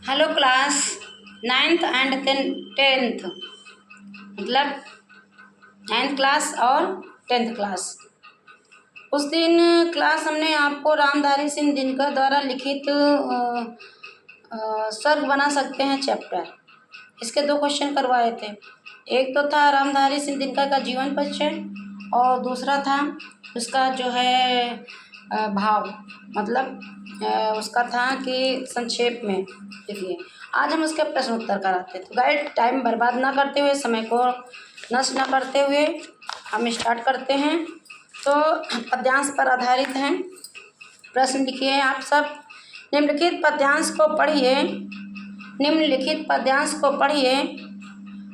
Hello class 9th and 10th, मतलब 9th class और 10th class. उस दिन क्लास हमने आपको रामधारी सिंह दिनकर द्वारा लिखित स्वर्ग बना सकते हैं चैप्टर, इसके 2 क्वेश्चन करवाए थे। एक तो था रामधारी सिंह दिनकर का जीवन परिचय और दूसरा था उसका जो है भाव, मतलब उसका था कि संक्षेप में लिखिए। आज हम उसके प्रश्न उत्तर कराते हैं। तो गाइड, टाइम बर्बाद ना करते हुए, समय को नष्ट न करते हुए हम स्टार्ट करते हैं। तो पद्यांश पर आधारित हैं। प्रश्न लिखिए आप सब। निम्नलिखित पद्यांश को पढ़िए, निम्नलिखित पद्यांश को पढ़िए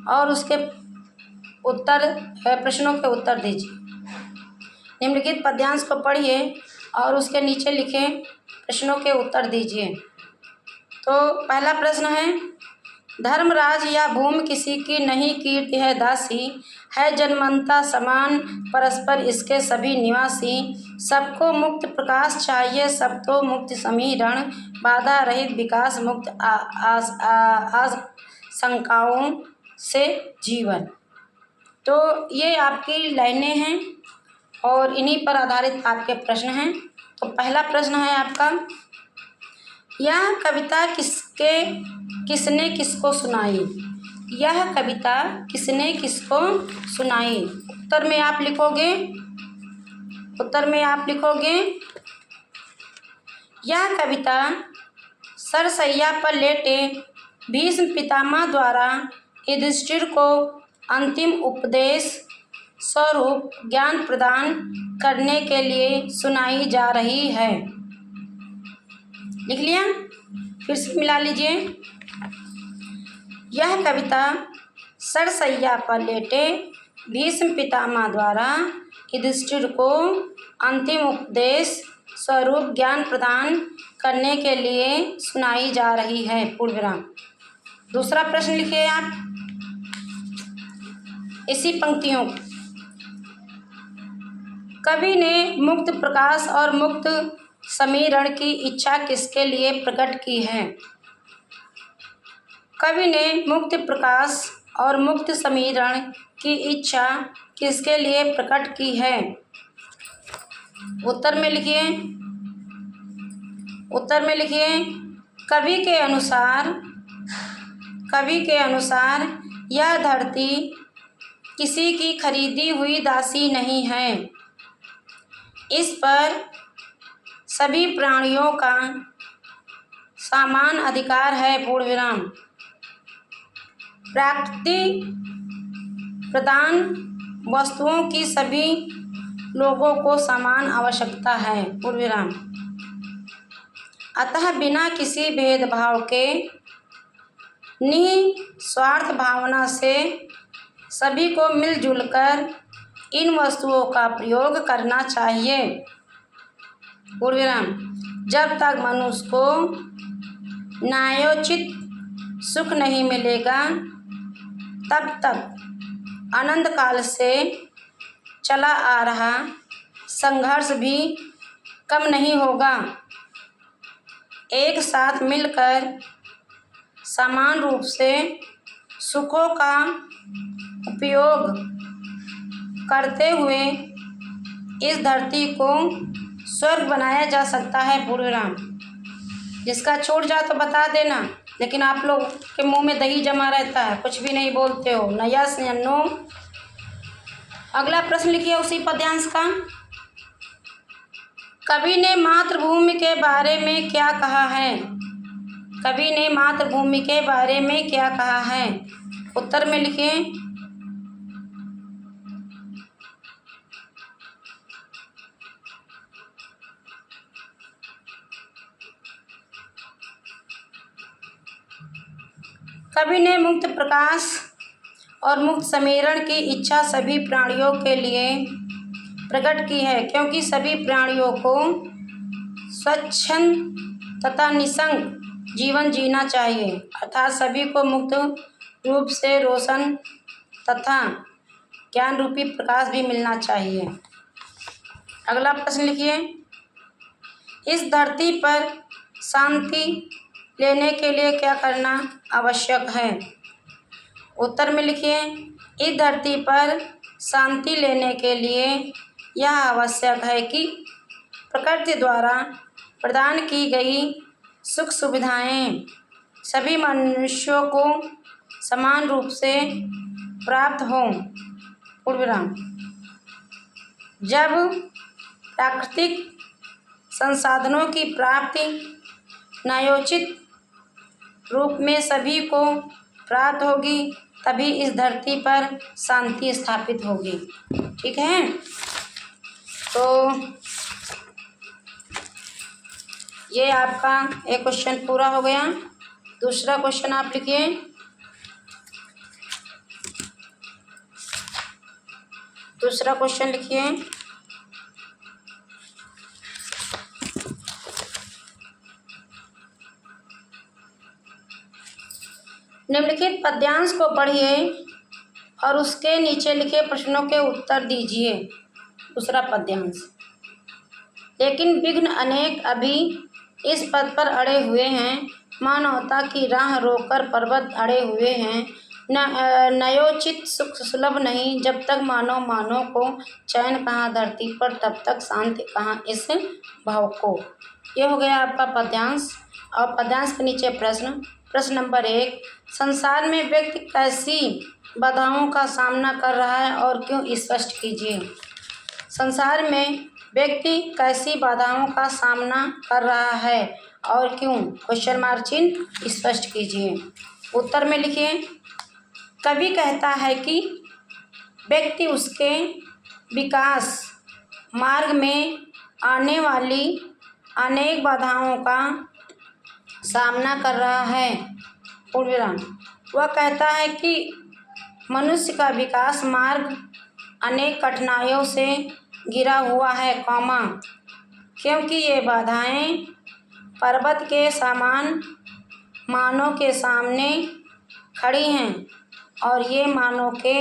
और उसके उत्तर प्रश्नों के उत्तर दीजिए। निम्नलिखित पद्यांश को पढ़िए और उसके नीचे लिखे प्रश्नों के उत्तर दीजिए। तो पहला प्रश्न है, धर्मराज या भूमि किसी की नहीं, कीर्ति है दासी, है जनमनता समान, परस्पर इसके सभी निवासी, सबको मुक्त प्रकाश चाहिए, सब तो मुक्त समीरण, बाधा रहित विकास, मुक्त आशंकाओं से जीवन। तो ये आपकी लाइनें हैं और इन्हीं पर आधारित आपके प्रश्न हैं। तो पहला प्रश्न है आपका, यह कविता किसने किसको सुनाई? यह कविता किसने किसको सुनाई? उत्तर में आप लिखोगे यह कविता सरसैया पर लेटे भीष्म पितामह द्वारा युधिष्ठिर को अंतिम उपदेश स्वरूप ज्ञान प्रदान करने के लिए सुनाई जा रही है। लिख लिया? फिर से मिला लीजिए। यह कविता सरसैया पर लेटे भीष्म पितामह द्वारा युधिष्ठिर को अंतिम उपदेश स्वरूप ज्ञान प्रदान करने के लिए सुनाई जा रही है। पूर्ण विराम। दूसरा प्रश्न लिखिए आप इसी पंक्तियों। कवि ने मुक्त प्रकाश और मुक्त समीरण की इच्छा किसके लिए प्रकट की है? कवि ने मुक्त प्रकाश और मुक्त समीरण की इच्छा किसके लिए प्रकट की है? उत्तर में लिखिए कवि के अनुसार यह धरती किसी की खरीदी हुई दासी नहीं है, इस पर सभी प्राणियों का समान अधिकार है। पूर्ण विराम। प्रकृति प्रदान वस्तुओं की सभी लोगों को समान आवश्यकता है। पूर्ण विराम। अतः बिना किसी भेदभाव के निस्वार्थ भावना से सभी को मिलजुल कर इन वस्तुओं का प्रयोग करना चाहिए। पूर्ण विराम। जब तक मनुष्य को न्यायोचित सुख नहीं मिलेगा, तब तक अनंत काल से चला आ रहा संघर्ष भी कम नहीं होगा। एक साथ मिलकर समान रूप से सुखों का उपयोग करते हुए इस धरती को स्वर्ग बनाया जा सकता है। पूर्ण विराम। जिसका छूट जाए तो बता देना, लेकिन आप लोग के मुंह में दही जमा रहता है, कुछ भी नहीं बोलते हो, न यस न नो। अगला प्रश्न लिखिए उसी पद्यांश का। कवि ने मातृभूमि के बारे में क्या कहा है? कवि ने मातृभूमि के बारे में क्या कहा है? उत्तर में लिखिए। कवि ने मुक्त प्रकाश और मुक्त समीरण की इच्छा सभी प्राणियों के लिए प्रकट की है, क्योंकि सभी प्राणियों को स्वच्छंद तथा निसंग जीवन जीना चाहिए, अर्थात सभी को मुक्त रूप से रोशन तथा ज्ञान रूपी प्रकाश भी मिलना चाहिए। अगला प्रश्न लिखिए, इस धरती पर शांति लेने के लिए क्या करना आवश्यक है? उत्तर में लिखिए, इस धरती पर शांति लेने के लिए यह आवश्यक है कि प्रकृति द्वारा प्रदान की गई सुख सुविधाएं सभी मनुष्यों को समान रूप से प्राप्त हों। पूर्ण विराम। जब प्राकृतिक संसाधनों की प्राप्ति न्यायोचित रूप में सभी को प्राप्त होगी, तभी इस धरती पर शांति स्थापित होगी। ठीक है, तो ये आपका एक क्वेश्चन पूरा हो गया। दूसरा क्वेश्चन आप लिखिए। दूसरा क्वेश्चन लिखिए। निम्नलिखित पद्यांश को पढ़िए और उसके नीचे लिखे प्रश्नों के उत्तर दीजिए। दूसरा पद्यांश, लेकिन विघ्न अनेक अभी इस पद पर अड़े हुए हैं, मानवता की राह रोककर पर्वत अड़े हुए हैं। नयोचित सुख सुलभ नहीं, जब तक मानव को चैन कहाँ धरती पर, तब तक शांति कहाँ इस भाव को। ये हो गया आपका पद्यांश। और पद्यांश के नीचे प्रश्न नंबर 1, संसार में व्यक्ति कैसी बाधाओं का सामना कर रहा है और क्यों, स्पष्ट कीजिए। संसार में व्यक्ति कैसी बाधाओं का सामना कर रहा है और क्यों, क्वेश्चन मार्क चिन्ह, स्पष्ट कीजिए। उत्तर में लिखिए, कवि कहता है कि व्यक्ति उसके विकास मार्ग में आने वाली अनेक बाधाओं का सामना कर रहा है। पूर्ण विराम। वह कहता है कि मनुष्य का विकास मार्ग अनेक कठिनाइयों से घिरा हुआ है, क्योंकि ये बाधाएं पर्वत के समान मानव के सामने खड़ी हैं और ये मानव के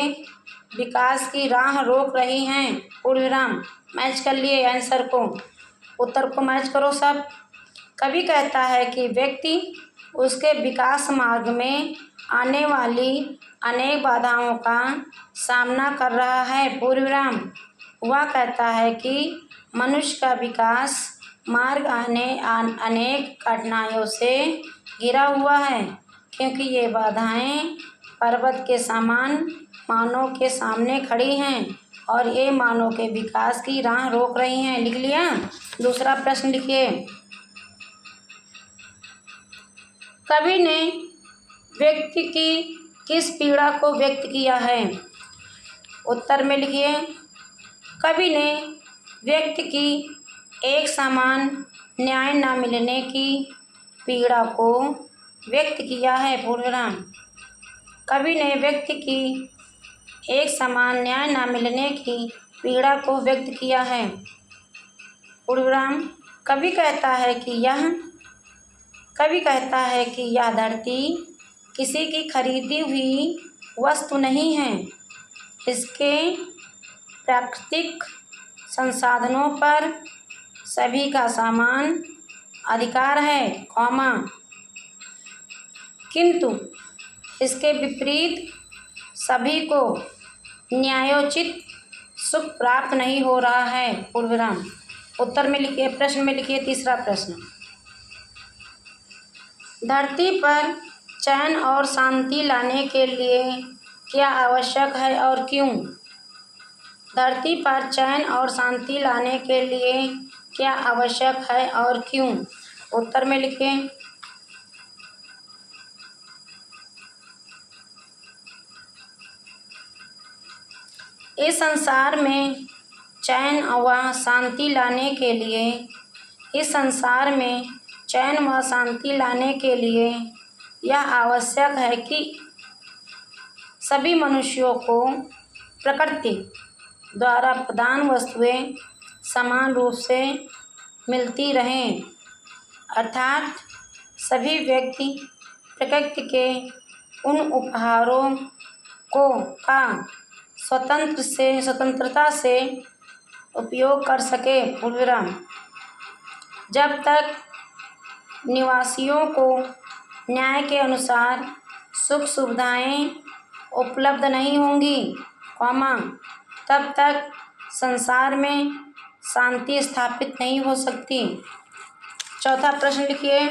विकास की राह रोक रही हैं। पूर्ण विराम। मैच कर लिए आंसर को, उत्तर को मैच करो सब। कवि कहता है कि व्यक्ति उसके विकास मार्ग में आने वाली अनेक बाधाओं का सामना कर रहा है। पूर्ण विराम। वह कहता है कि मनुष्य का विकास मार्ग अनेक कठिनाइयों से घिरा हुआ है, क्योंकि ये बाधाएं पर्वत के समान मानव के सामने खड़ी हैं और ये मानव के विकास की राह रोक रही हैं। लिख लिया। दूसरा प्रश्न लिखिए। कवि ने व्यक्ति की किस पीड़ा को व्यक्त किया है? उत्तर में लिखिए, कवि ने व्यक्ति की एक समान न्याय न मिलने की पीड़ा को व्यक्त किया है। पूर्ण विराम। कवि ने व्यक्ति की एक समान न्याय न मिलने की पीड़ा को व्यक्त किया है। पूर्ण विराम। कवि कहता है कि यह धरती किसी की खरीदी हुई वस्तु नहीं है, इसके प्राकृतिक संसाधनों पर सभी का समान अधिकार है, किंतु इसके विपरीत सभी को न्यायोचित सुख प्राप्त नहीं हो रहा है। पूर्ण विराम। उत्तर में लिखिए, प्रश्न में लिखिए। तीसरा प्रश्न, धरती पर चैन और शांति लाने के लिए क्या आवश्यक है और क्यों? धरती पर चैन और शांति लाने के लिए क्या आवश्यक है और क्यों? उत्तर में लिखें। इस संसार में चैन व शांति लाने के लिए यह आवश्यक है कि सभी मनुष्यों को प्रकृति द्वारा प्रदान वस्तुएं समान रूप से मिलती रहें, अर्थात सभी व्यक्ति प्रकृति के उन उपहारों का स्वतंत्रता से उपयोग कर सके। पूर्ण विराम। जब तक निवासियों को न्याय के अनुसार सुख सुविधाएं उपलब्ध नहीं होंगी, कॉमा, तब तक संसार में शांति स्थापित नहीं हो सकती। चौथा प्रश्न लिखिए।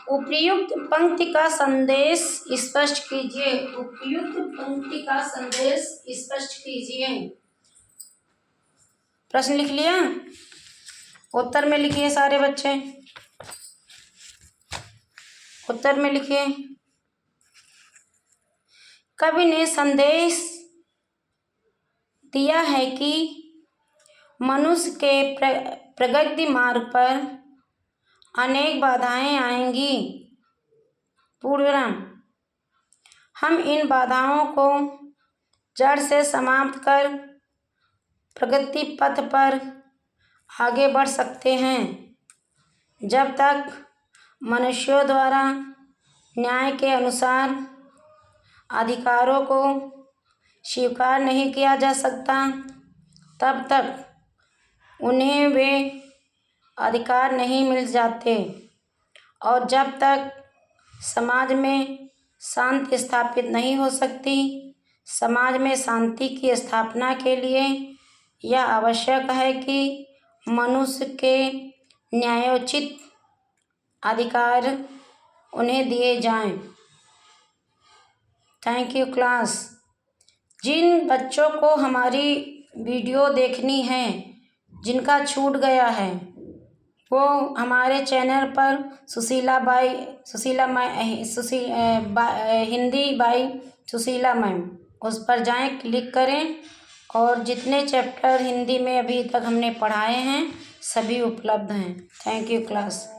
उपयुक्त पंक्ति का संदेश स्पष्ट कीजिए। उपयुक्त पंक्ति का संदेश स्पष्ट कीजिए। प्रश्न लिख लिया? उत्तर में लिखिए सारे बच्चे, उत्तर में लिखिए। कवि ने संदेश दिया है कि मनुष्य के प्रगति मार्ग पर अनेक बाधाएं आएंगी, पूर्णविराम। हम इन बाधाओं को जड़ से समाप्त कर प्रगति पथ पर आगे बढ़ सकते हैं। जब तक मनुष्यों द्वारा न्याय के अनुसार अधिकारों को स्वीकार नहीं किया जा सकता, तब तक उन्हें वे अधिकार नहीं मिल जाते, और जब तक समाज में शांति स्थापित नहीं हो सकती। समाज में शांति की स्थापना के लिए यह आवश्यक है कि मनुष्य के न्यायोचित अधिकार उन्हें दिए जाएं। Thank you class. जिन बच्चों को हमारी वीडियो देखनी है, जिनका छूट गया है, वो हमारे चैनल पर हिंदी बाई सुशीला मैम, उस पर जाएं, क्लिक करें, और जितने चैप्टर हिंदी में अभी तक हमने पढ़ाए हैं सभी उपलब्ध हैं। Thank you class.